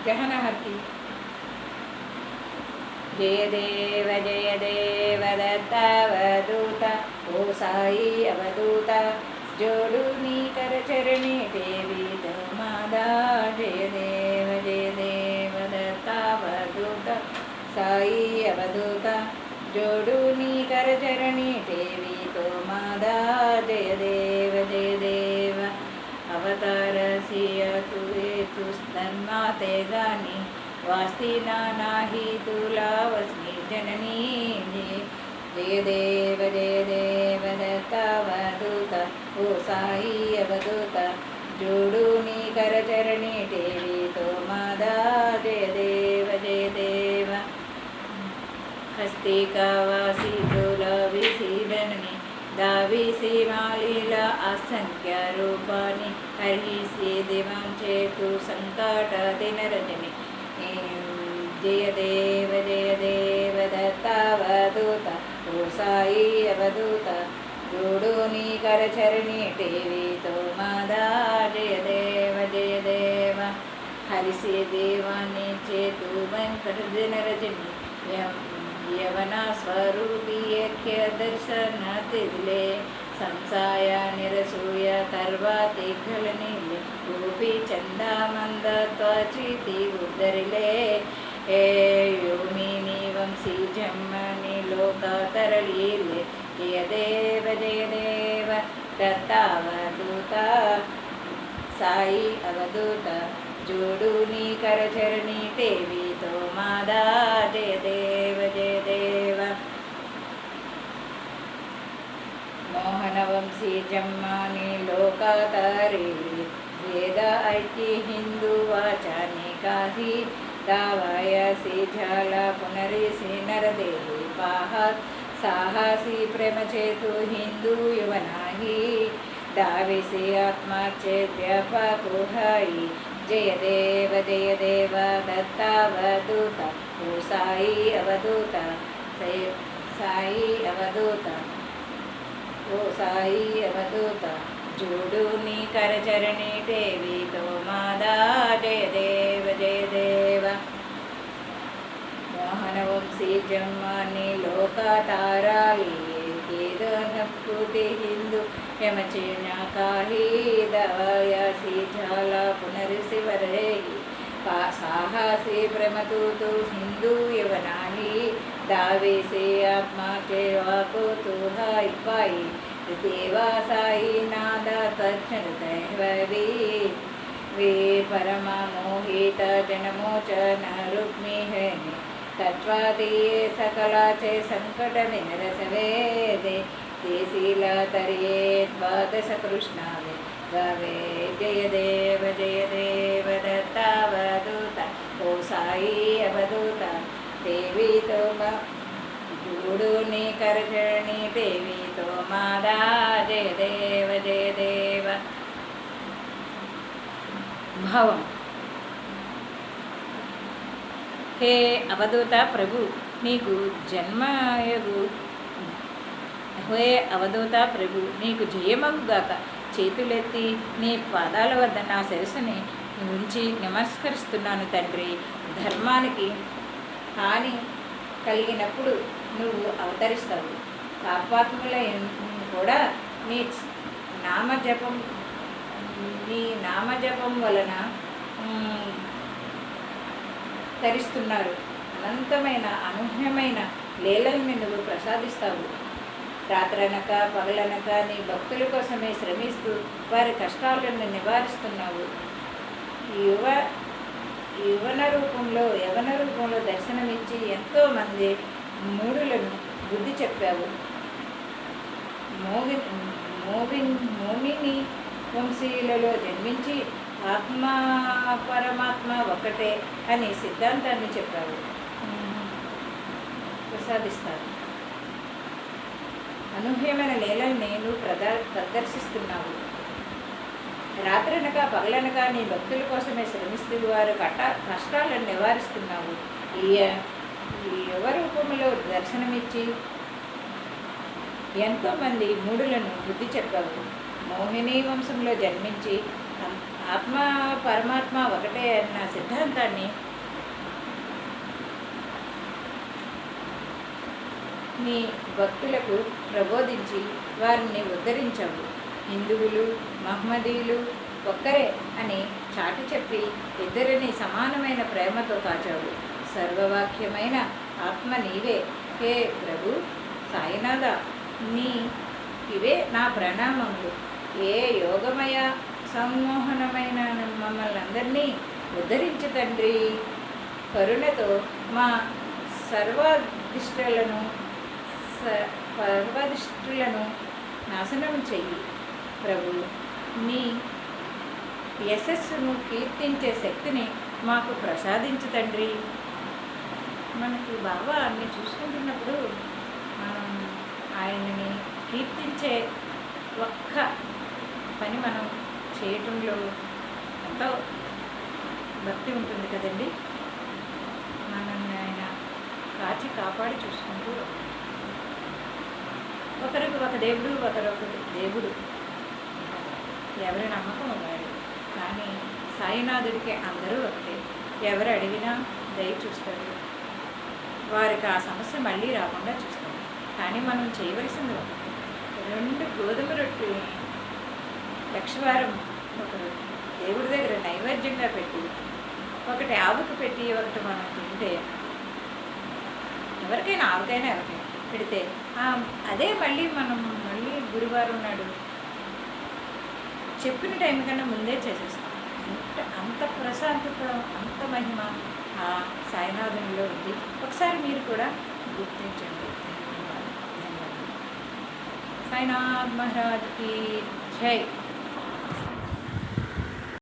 జహనహర్తి. జయ దేవ దత్తావధూత, ఓ సాయి అవధూత, జోడు నీ కరచరణి దేవితో మాదా. జయ దేవ దత్తావధూత, సాయి అవధూత, జోడు నీ కరచరణి దేవితో మాదా. జయ దేవ అవతార సియ తు ధర్మాతే గాని వాస్తి నాహి తులా వస్మి జననీ. జయ దేవ దత్తావధూత, ఓ సాయి అవధూత, జోడు నీ కరచరణి దేవితో మాదా. జయ దేవ హస్తికావాసి తులా విసీదనని దావిసి మాలీల అసంఖ్య రూపాన్ని హరిసి దివం చేతు సంకట దినరజని. జయ దేవ దత్తావధూత, ఓ సాయి అవధూత, జోడు నీ కరచరణి దేవితో మాదా. జయ దేవ హరిసి దేవాన్ని చేతు వెంకట దినరజని. యవన స్వరూపీయఖ్య దర్శన తిదిలే సంసాయ నిరసూయ తర్వాతి ఘలనిలే రూపి చందామంద త్వచితి ఉద్దరిలే. ఏ యోమిని వంశీ జమ్మని లోక తరళీలే. జయ దేవ దత్తావధూత, సాయి అవధూత, జోడు నీ కరచరణి దేవితో మాదా. జయ దేవ మోహన వంశీ జమ్మాని లోకాతరేలి వేద ఐక్య హిందూ వాచాని కాహి దావాయసి ఝాల పునరిసి నరదేవి పాహత్ సాహసి ప్రేమ చేతు హిందూ యువనాహి దావిసి ఆత్మచేద్యపకుహాయి. జయ దేవ దత్తావధూత, ఓ సాయి అవధూత, సాయి అవధూత, ఓ సాయి అవధూత, జోడు నీ కరచరణి దేవితో మాదా. జయ దేవ మోహన వంశీ జమ్మాని లోక తారాలి కేదనపుటి హిందూ యమచేనా కాహి దవయసి ఝాల పునరిసి వరేహి సాహసి ప్రమతూతు హిందూ యవనాహి దావేసి ఆత్మా చేవాకు హాయి పాయి. దేవా సాయి నాద తక్షణ దైవీ వే పరమ మోహిత జనమోచన రుక్మి హేని తత్వాదీయే సకలాచే సంకట వినరసవే. దేశీల తరియే ద్వాదశ కృష్ణావే గవే. జయ దేవ దత్తావధూత, ఓ సాయి అవధూత, దేవితో జోడు నీ కరచరణి దేవితో మాదా. జయ దేవ భావం. హే అవధూత ప్రభు, నీకు జన్మయగు హే అవధూత ప్రభు, నీకు జయమగుగాక. చేతులెత్తి నీ పాదాల వద్ద నా శిరస్సుని ఉంచి నమస్కరిస్తున్నాను తండ్రి. ధర్మానికి హాని కలిగినప్పుడు నువ్వు అవతరిస్తావు. పాపాత్ముల కూడా నీ నామజపం వలన తరిస్తున్నారు. అనంతమైన అనూహ్యమైన లీలల్ని నువ్వు ప్రసాదిస్తావు. రాత్రనక పగలనక నీ భక్తుల కోసమే శ్రమిస్తూ వారి కష్టాలను నివారిస్తున్నావు. యవన రూపంలో దర్శనమిచ్చి ఎంతోమంది మూఢులను బుద్ధి చెప్పావు. మోమిని వంశీయులలో జన్మించి పరమాత్మ ఒక్కటే అని సిద్ధాంతాన్ని చెప్పావు. ప్రసాదిస్తారు. అనూహ్యమైన లీలల్ని నువ్వు ప్రదర్శిస్తున్నావు. రాత్రనక పగలనక నీ భక్తుల కోసమే శ్రమిస్తూ వారు కష్టాలను నివారిస్తున్నావు. ఈ యువ రూపంలో దర్శనమిచ్చి ఎంతోమంది మూఢులను బుద్ధి చెప్పావు. మోహిని వంశంలో జన్మించి ఆత్మ పరమాత్మ ఒకటే అన్న సిద్ధాంతాన్ని నీ భక్తులకు ప్రబోధించి వారిని ఉద్ధరించవు. హిందువులు మహమ్మదీయులు ఒక్కరే అని చాటి చెప్పి ఇద్దరిని సమానమైన ప్రేమతో కాచావు. సర్వవాక్యమైన ఆత్మ నీవే. హే ప్రభు సాయినాథ, నీ ఇవే నా ప్రణామములు. ఏ యోగమయ సమ్మోహనమైన మమ్మల్ని అందరినీ ఉద్ధరించు తండ్రి. కరుణతో మా సర్వాదిష్టులను సర్వాదిష్టులను నాశనం చెయ్యి ప్రభు. నీ యశస్సును కీర్తించే శక్తిని మాకు ప్రసాదించు తండ్రి. మనకి బాబా అన్ని చూసుకుంటున్నప్పుడు మనం ఆయనని కీర్తించే ఒక్క పని మనం చేయటంలో ఎంతో భక్తి ఉంటుంది కదండి. మనల్ని ఆయన కాచి కాపాడి చూసుకుంటూ ఒకరికి ఒక దేవుడు ఒకరొకరు దేవుడు ఎవరి నమ్మకం వారు. కానీ సాయినాథుడికి అందరూ ఒకటే. ఎవరు అడిగినా దయ చూస్తారు, వారికి ఆ సమస్య మళ్ళీ రాకుండా చూస్తారు. కానీ మనం చేయవలసింది ఒకటి, 2 గోధుమ రొట్టెల్ని లక్షవారం ఒకరు దేవుడి దగ్గర నైవేద్యంగా పెట్టి, ఒకటి ఆవుకు పెట్టి ఒకటి మనం తింటే, ఎవరికైనా ఆవుకైనా ఎవరికైనా పెడితే అదే మనం మళ్ళీ గురువారం నాడు చెప్పిన టైం కన్నా ముందే చేసేస్తాం. అంత ప్రశాంతత, అంత మహిమ ఆ సాయినాథునిలో ఉంది. ఒకసారి మీరు కూడా గుర్తించండి. ధన్యవాదాలు. సాయినాథ్ మహారాజ్కి జై.